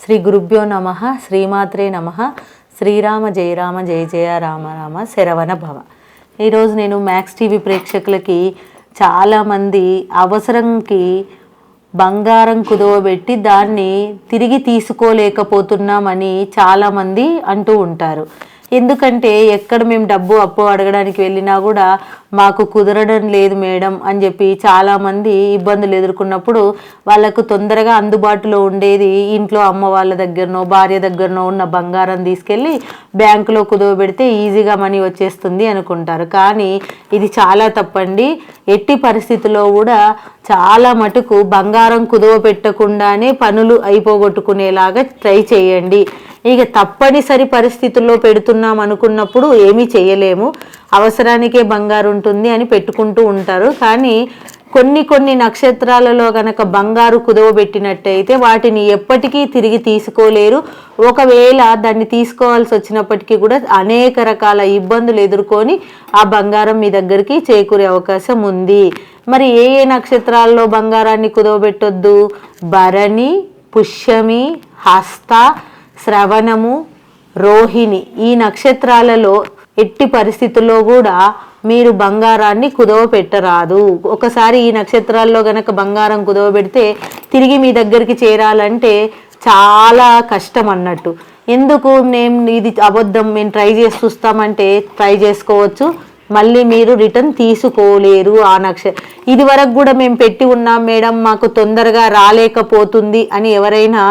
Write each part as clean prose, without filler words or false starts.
శ్రీ గురుభ్యో నమః. శ్రీమాత్రే నమః. శ్రీరామ జయ రామ జయ జయ రామ రామ శరవణ భవ. ఈరోజు నేను మ్యాక్స్ టీవీ ప్రేక్షకులకి చాలామంది అవసరంకి బంగారం కుదవబెట్టి దాన్ని తిరిగి తీసుకోలేకపోతున్నామని చాలామంది అంటూ ఉంటారు. ఎందుకంటే ఎక్కడ మేము డబ్బు అప్పు అడగడానికి వెళ్ళినా కూడా మాకు కుదరడం లేదు మేడం అని చెప్పి చాలామంది ఇబ్బందులు ఎదుర్కొన్నప్పుడు వాళ్ళకు తొందరగా అందుబాటులో ఉండేది ఇంట్లో అమ్మ వాళ్ళ దగ్గరనో భార్య దగ్గరనో ఉన్న బంగారం తీసుకెళ్ళి బ్యాంకులో కుదవబెడితే ఈజీగా మనీ వచ్చేస్తుంది అనుకుంటారు. కానీ ఇది చాలా తప్పండి. ఎట్టి పరిస్థితుల్లో కూడా చాలా మటుకు బంగారం కుదవ పెట్టకుండానే పనులు అయిపోగొట్టుకునేలాగా ట్రై చేయండి. ఇక తప్పనిసరి పరిస్థితుల్లో పెడుతున్నాం అనుకున్నప్పుడు ఏమీ చేయలేము. అవసరానికే బంగారు ఉంటుంది అని పెట్టుకుంటూ ఉంటారు. కానీ కొన్ని నక్షత్రాలలో గనక బంగారు కుదవబెట్టినట్టయితే వాటిని ఎప్పటికీ తిరిగి తీసుకోలేరు. ఒకవేళ దాన్ని తీసుకోవాల్సి వచ్చినప్పటికీ కూడా అనేక రకాల ఇబ్బందులు ఎదుర్కొని ఆ బంగారం మీ దగ్గరికి చేకూరే అవకాశం ఉంది. మరి ఏ నక్షత్రాల్లో బంగారాన్ని కుదవబెట్టొద్దు? భరణి, పుష్యమి, హస్త, శ్రవణము, రోహిణి ఈ నక్షత్రాలలో ఎట్టి పరిస్థితుల్లో కూడా మీరు బంగారాన్ని కుదవ పెట్టరాదు. ఒకసారి ఈ నక్షత్రాల్లో గనక బంగారం కుదవ పెడితే తిరిగి మీ దగ్గరికి చేరాలంటే చాలా కష్టం అన్నట్టు. ఎందుకు ఇది అబద్ధం, మేము ట్రై చేసి చూస్తామంటే ట్రై చేసుకోవచ్చు, మళ్ళీ మీరు రిటర్న్ తీసుకోలేరు. ఆ ఇది వరకు కూడా మేము పెట్టి ఉన్నాం మేడం, మాకు తొందరగా రాలేకపోతుంది అని ఎవరైనా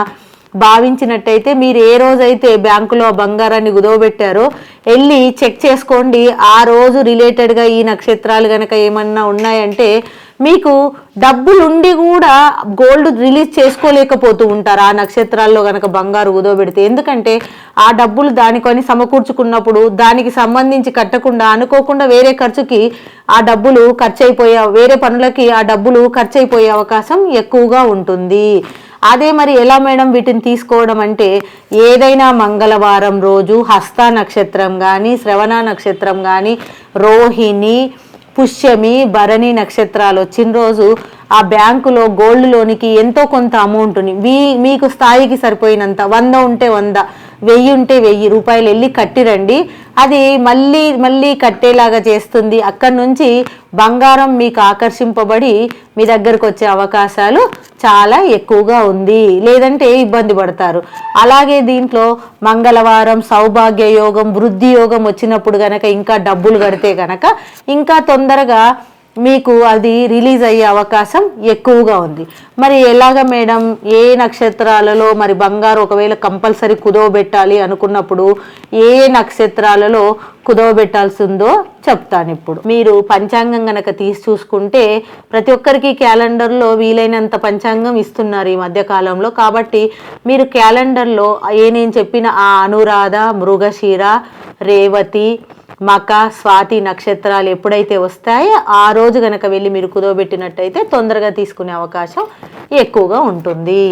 భావించినట్టయితే మీరు ఏ రోజైతే బ్యాంకులో బంగారాన్ని కుదవబెట్టారో వెళ్ళి చెక్ చేసుకోండి. ఆ రోజు రిలేటెడ్గా ఈ నక్షత్రాలు కనుక ఏమన్నా ఉన్నాయంటే మీకు డబ్బులుండి కూడా గోల్డ్ రిలీజ్ చేసుకోలేకపోతూ ఉంటారు ఆ నక్షత్రాల్లో కనుక బంగారు కుదవబెడితే. ఎందుకంటే ఆ డబ్బులు దానికొని సమకూర్చుకున్నప్పుడు దానికి సంబంధించి కట్టకుండా అనుకోకుండా వేరే ఖర్చుకి ఆ డబ్బులు వేరే పనులకి ఆ డబ్బులు ఖర్చు అయిపోయే అవకాశం ఎక్కువగా ఉంటుంది. అదే మరి ఎలా మేడం వీటిని తీసుకోవడం అంటే, ఏదైనా మంగళవారం రోజు హస్త నక్షత్రం కానీ, శ్రవణ నక్షత్రం కానీ, రోహిణి, పుష్యమి, భరణి నక్షత్రాలు వచ్చిన రోజు ఆ బ్యాంకులో గోల్డ్ లోనికి ఎంతో కొంత అమౌంట్ని మీకు స్థాయికి సరిపోయినంత 100 ఉంటే 100, 1000 ఉంటే 1000 రూపాయలు వెళ్ళి కట్టిరండి. అది మళ్ళీ కట్టేలాగా చేస్తుంది. అక్కడి నుంచి బంగారం మీకు ఆకర్షింపబడి మీ దగ్గరకు వచ్చే అవకాశాలు చాలా ఎక్కువగా ఉంది. లేదంటే ఇబ్బంది పడతారు. అలాగే దీంట్లో మంగళవారం సౌభాగ్య యోగం, వృద్ధి యోగం వచ్చినప్పుడు గనక ఇంకా డబ్బులు కడితే గనక ఇంకా తొందరగా మీకు అది రిలీజ్ అయ్యే అవకాశం ఎక్కువగా ఉంది. మరి ఎలాగ మేడం, ఏ నక్షత్రాలలో మరి బంగారు ఒకవేళ కంపల్సరీ కుదవబెట్టాలి అనుకున్నప్పుడు ఏ నక్షత్రాలలో కుదవబెట్టాల్సి ఉందో చెప్తాను ఇప్పుడు. మీరు పంచాంగం గనక తీసి చూసుకుంటే ప్రతి ఒక్కరికి క్యాలెండర్లో వీలైనంత పంచాంగం ఇస్తున్నారు ఈ మధ్యకాలంలో. కాబట్టి మీరు క్యాలెండర్లో నేను చెప్పిన ఆ అనురాధ, మృగశిర, రేవతి, మక, స్వాతి నక్షత్రాలు ఎప్పుడైతే వస్తాయో ఆ రోజు గనక వెళ్ళి మీరు కుదవబెట్టినట్టయితే తొందరగా తీసుకునే అవకాశం ఎక్కువగా ఉంటుంది.